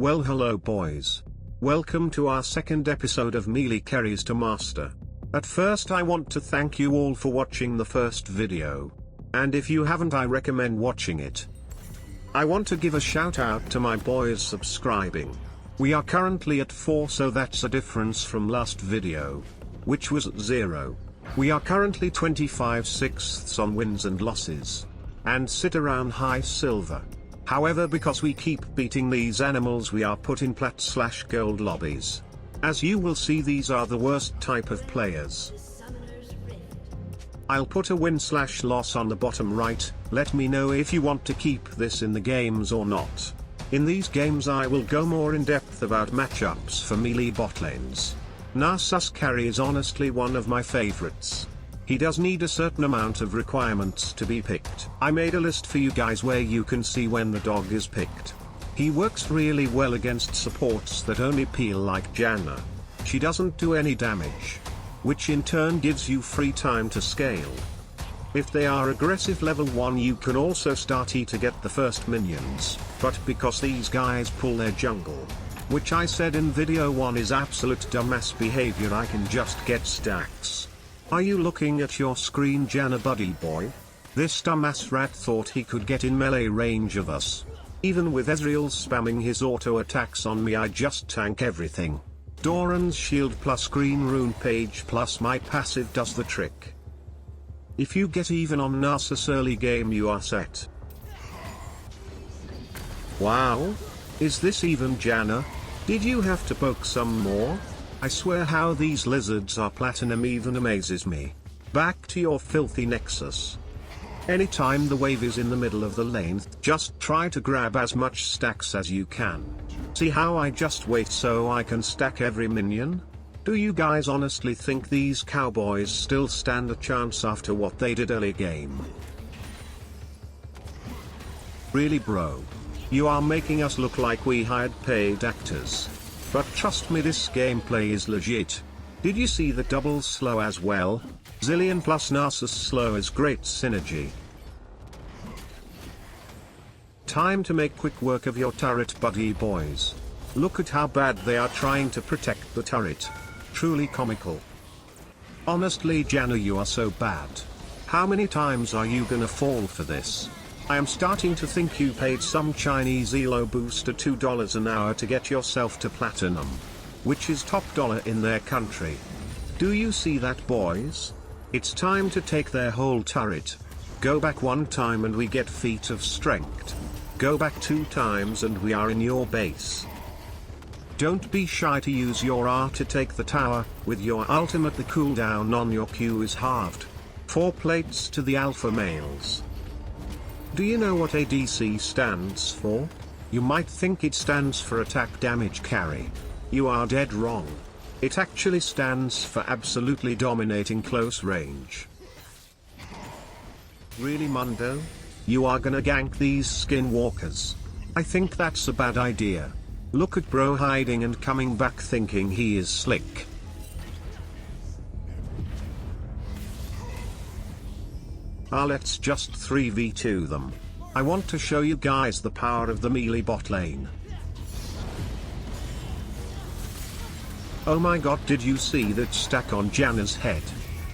Well, hello boys. Welcome to our second episode of Melee Carries to Master. At first I want to thank you all for watching the first video. And if you haven't, I recommend watching it. I want to give a shout out to my boys subscribing. We are currently at 4, so that's a difference from last video, which was at 0. We are currently 25/6 on wins and losses, and sit around high silver. However, because we keep beating these animals, we are put in plat/gold lobbies. As you will see, these are the worst type of players. I'll put a win/loss on the bottom right. Let me know if you want to keep this in the games or not. In these games I will go more in depth about matchups for melee bot lanes. Nasus carry is honestly one of my favorites. He does need a certain amount of requirements to be picked. I made a list for you guys where you can see when the dog is picked. He works really well against supports that only peel like Janna. She doesn't do any damage, which in turn gives you free time to scale. If they are aggressive level 1, you can also start E to get the first minions, but because these guys pull their jungle, which I said in video 1 is absolute dumbass behavior, I can just get stacks. Are you looking at your screen, Janna buddy boy? This dumbass rat thought he could get in melee range of us. Even with Ezreal spamming his auto attacks on me, I just tank everything. Doran's shield plus green rune page plus my passive does the trick. If you get even on Nasus early game, you are set. Wow! Is this even Janna? Did you have to poke some more? I swear how these lizards are platinum even amazes me. Back to your filthy nexus. Anytime the wave is in the middle of the lane, just try to grab as much stacks as you can. See how I just wait so I can stack every minion? Do you guys honestly think these cowboys still stand a chance after what they did early game? Really bro? You are making us look like we hired paid actors. But trust me, this gameplay is legit. Did you see the double slow as well? Zilean plus Nasus slow is great synergy. Time to make quick work of your turret buddy boys. Look at how bad they are trying to protect the turret. Truly comical. Honestly Janna, you are so bad. How many times are you gonna fall for this? I am starting to think you paid some Chinese elo booster $2 an hour to get yourself to platinum, which is top dollar in their country. Do you see that, boys? It's time to take their whole turret. Go back 1 time and we get feat of strength. Go back 2 times and we are in your base. Don't be shy to use your R to take the tower. With your ultimate, the cooldown on your Q is halved. 4 plates to the alpha males. Do you know what ADC stands for? You might think it stands for attack damage carry. You are dead wrong. It actually stands for absolutely dominating close range. Really Mundo? You are gonna gank these skinwalkers? I think that's a bad idea. Look at bro hiding and coming back thinking he is slick. Let's just 3v2 them. I want to show you guys the power of the melee bot lane. Oh my god, did you see that stack on Janna's head?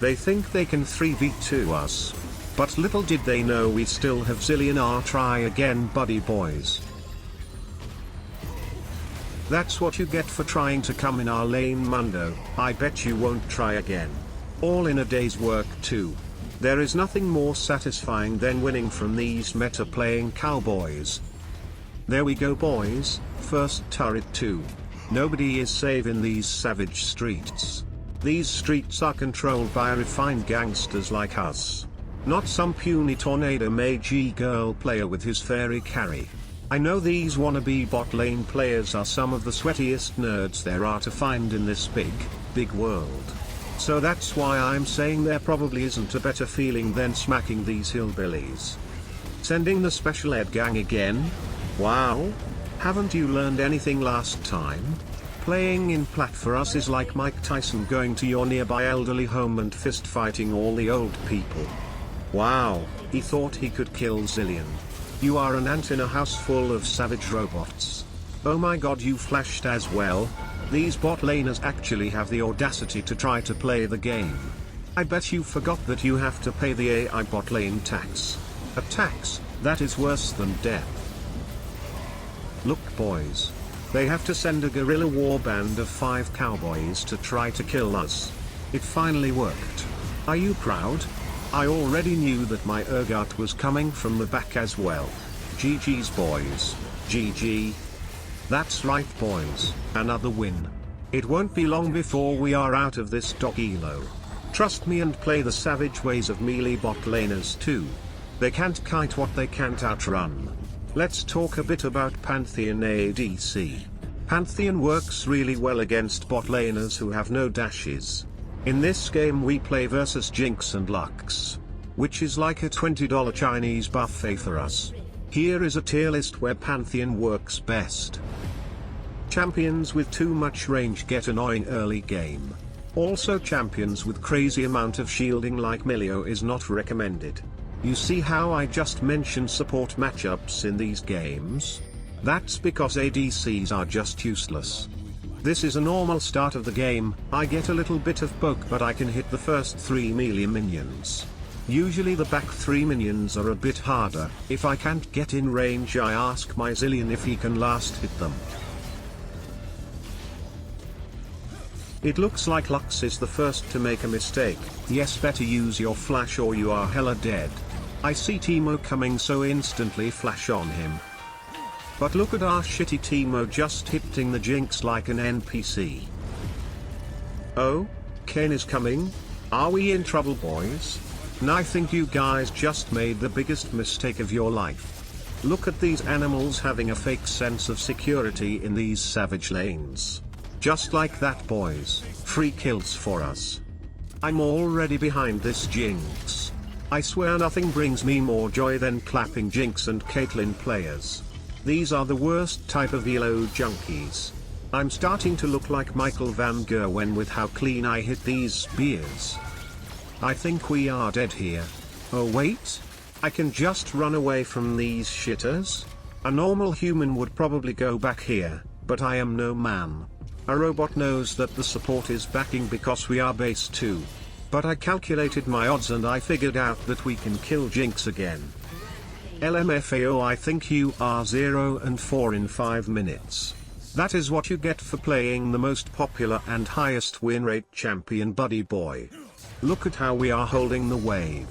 They think they can 3v2 us. But little did they know we still have Zilean R. Try again buddy boys. That's what you get for trying to come in our lane, Mundo. I bet you won't try again. All in a day's work too. There is nothing more satisfying than winning from these meta-playing cowboys. There we go boys, first turret 2. Nobody is safe in these savage streets. These streets are controlled by refined gangsters like us. Not some puny tornado mage girl player with his fairy carry. I know these wannabe bot lane players are some of the sweatiest nerds there are to find in this big world. So that's why I'm saying there probably isn't a better feeling than smacking these hillbillies. Sending the special ed gang again? Wow! Haven't you learned anything last time? Playing in plat for us is like Mike Tyson going to your nearby elderly home and fist fighting all the old people. Wow, he thought he could kill Zilean. You are an ant in a house full of savage robots. Oh my god, you flashed as well. These bot laners actually have the audacity to try to play the game. I bet you forgot that you have to pay the AI bot lane tax. A tax that is worse than death. Look boys. They have to send a guerrilla war band of 5 cowboys to try to kill us. It finally worked. Are you proud? I already knew that my Urgot was coming from the back as well. GG's boys. GG. That's right boys, another win. It won't be long before we are out of this dog elo. Trust me and play the savage ways of melee bot laners too. They can't kite what they can't outrun. Let's talk a bit about Pantheon ADC. Pantheon works really well against bot laners who have no dashes. In this game we play versus JINX and Lux, which is like a $20 Chinese buffet for us. Here is a tier list where Pantheon works best. Champions with too much range get annoying early game. Also champions with crazy amount of shielding like Milio is not recommended. You see how I just mentioned support matchups in these games? That's because ADCs are just useless. This is a normal start of the game. I get a little bit of poke but I can hit the first 3 melee minions. Usually the back 3 minions are a bit harder. If I can't get in range I ask my Zilean if he can last hit them. It looks like Lux is the first to make a mistake. Yes, better use your flash or you are hella dead. I see Teemo coming so instantly flash on him. But look at our shitty Teemo just hitting the JINX like an NPC. Oh? Kayn is coming? Are we in trouble boys? And I think you guys just made the biggest mistake of your life. Look at these animals having a fake sense of security in these savage lanes. Just like that boys, free kills for us. I'm already behind this JINX. I swear nothing brings me more joy than clapping JINX and Caitlyn players. These are the worst type of elo junkies. I'm starting to look like Michael Van Gerwen with how clean I hit these spears. I think we are dead here. Oh wait? I can just run away from these shitters? A normal human would probably go back here, but I am no man. A robot knows that the support is backing because we are base 2. But I calculated my odds and I figured out that we can kill JINX again. LMFAO, I think you are 0 and 4 in 5 minutes. That is what you get for playing the most popular and highest win rate champion buddy boy. Look at how we are holding the wave.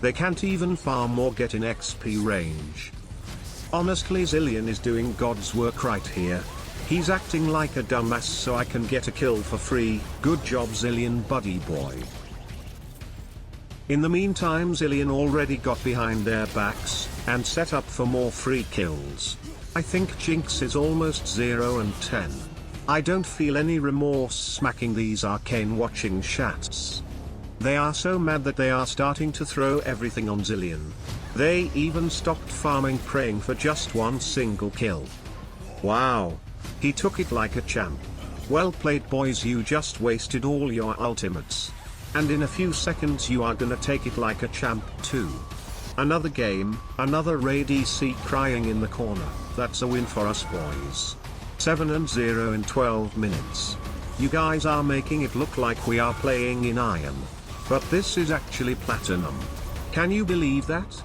They can't even farm or get in XP range. Honestly, Zilean is doing God's work right here. He's acting like a dumbass so I can get a kill for free. Good job Zilean buddy boy. In the meantime Zilean already got behind their backs, and set up for more free kills. I think JINX is almost 0 and 10. I don't feel any remorse smacking these arcane watching chats. They are so mad that they are starting to throw everything on Zilean. They even stopped farming praying for just one single kill. Wow. He took it like a champ. Well played boys, you just wasted all your ultimates. And in a few seconds you are gonna take it like a champ too. Another game, another ADC crying in the corner. That's a win for us boys. 7 and 0 in 12 minutes. You guys are making it look like we are playing in iron. But this is actually platinum. Can you believe that?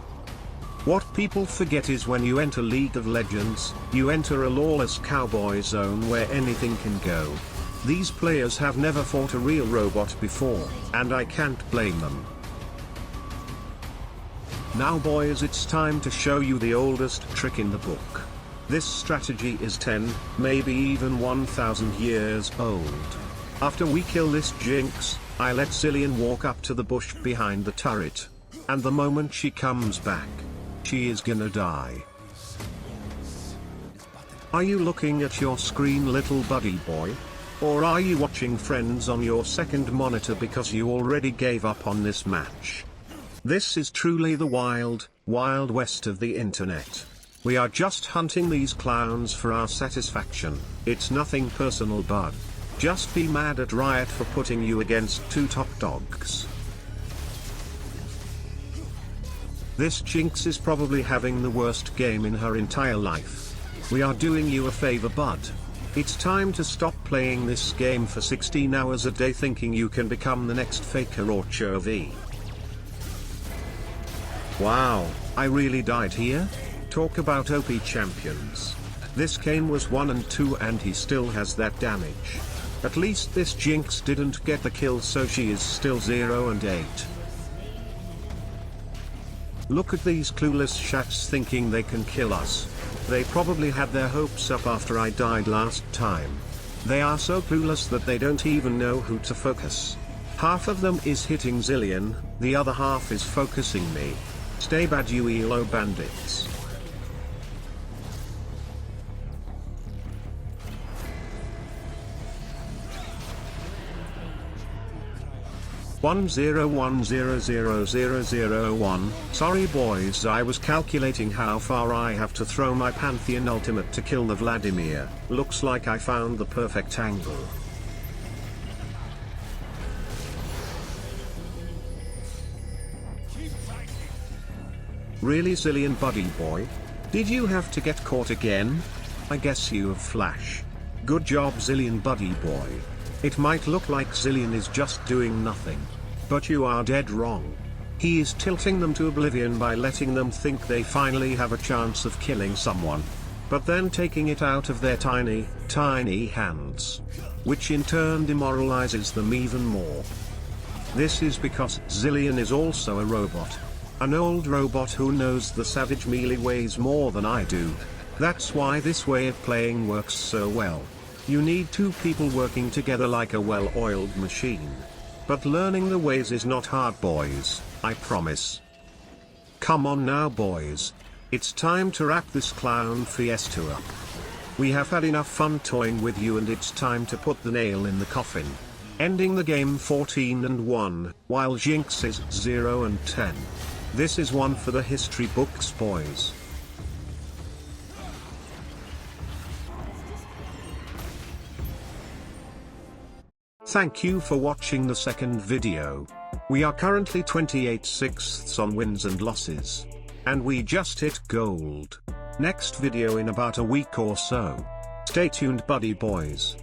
What people forget is when you enter League of Legends, you enter a lawless cowboy zone where anything can go. These players have never fought a real robot before, and I can't blame them. Now boys, it's time to show you the oldest trick in the book. This strategy is 10, maybe even 1000 years old. After we kill this JINX, I let Zilean walk up to the bush behind the turret. And the moment she comes back, she is gonna die. Are you looking at your screen, little buddy boy? Or are you watching Friends on your second monitor because you already gave up on this match? This is truly the wild, wild west of the internet. We are just hunting these clowns for our satisfaction. It's nothing personal, but just be mad at Riot for putting you against 2 top dogs. This JINX is probably having the worst game in her entire life. We are doing you a favor, bud. It's time to stop playing this game for 16 hours a day thinking you can become the next Faker or Chovy. Wow, I really died here? Talk about OP champions. This Kane was 1 and 2 and he still has that damage. At least this JINX didn't get the kill, so she is still 0 and 8. Look at these clueless shats thinking they can kill us. They probably had their hopes up after I died last time. They are so clueless that they don't even know who to focus. Half of them is hitting Zilean, the other half is focusing me. Stay bad, you ELO bandits. One 101000001. Sorry boys, I was calculating how far I have to throw my pantheon ultimate to kill the Vladimir. Looks like I found the perfect angle. Really, Zilean buddy boy? Did you have to get caught again? I guess you have flash. Good job, Zilean buddy boy. It might look like Zilean is just doing nothing. But you are dead wrong. He is tilting them to oblivion by letting them think they finally have a chance of killing someone. But then taking it out of their tiny, tiny hands. Which in turn demoralizes them even more. This is because Zilean is also a robot. An old robot who knows the savage melee ways more than I do. That's why this way of playing works so well. You need two people working together like a well-oiled machine. But learning the ways is not hard, boys, I promise. Come on now, boys. It's time to wrap this clown fiesta up. We have had enough fun toying with you and it's time to put the nail in the coffin. Ending the game 14 and 1, while JINX is 0 and 10. This is one for the history books, boys. Thank you for watching the second video. We are currently 28/6 on wins and losses. And we just hit gold. Next video in about a week or so. Stay tuned, buddy boys.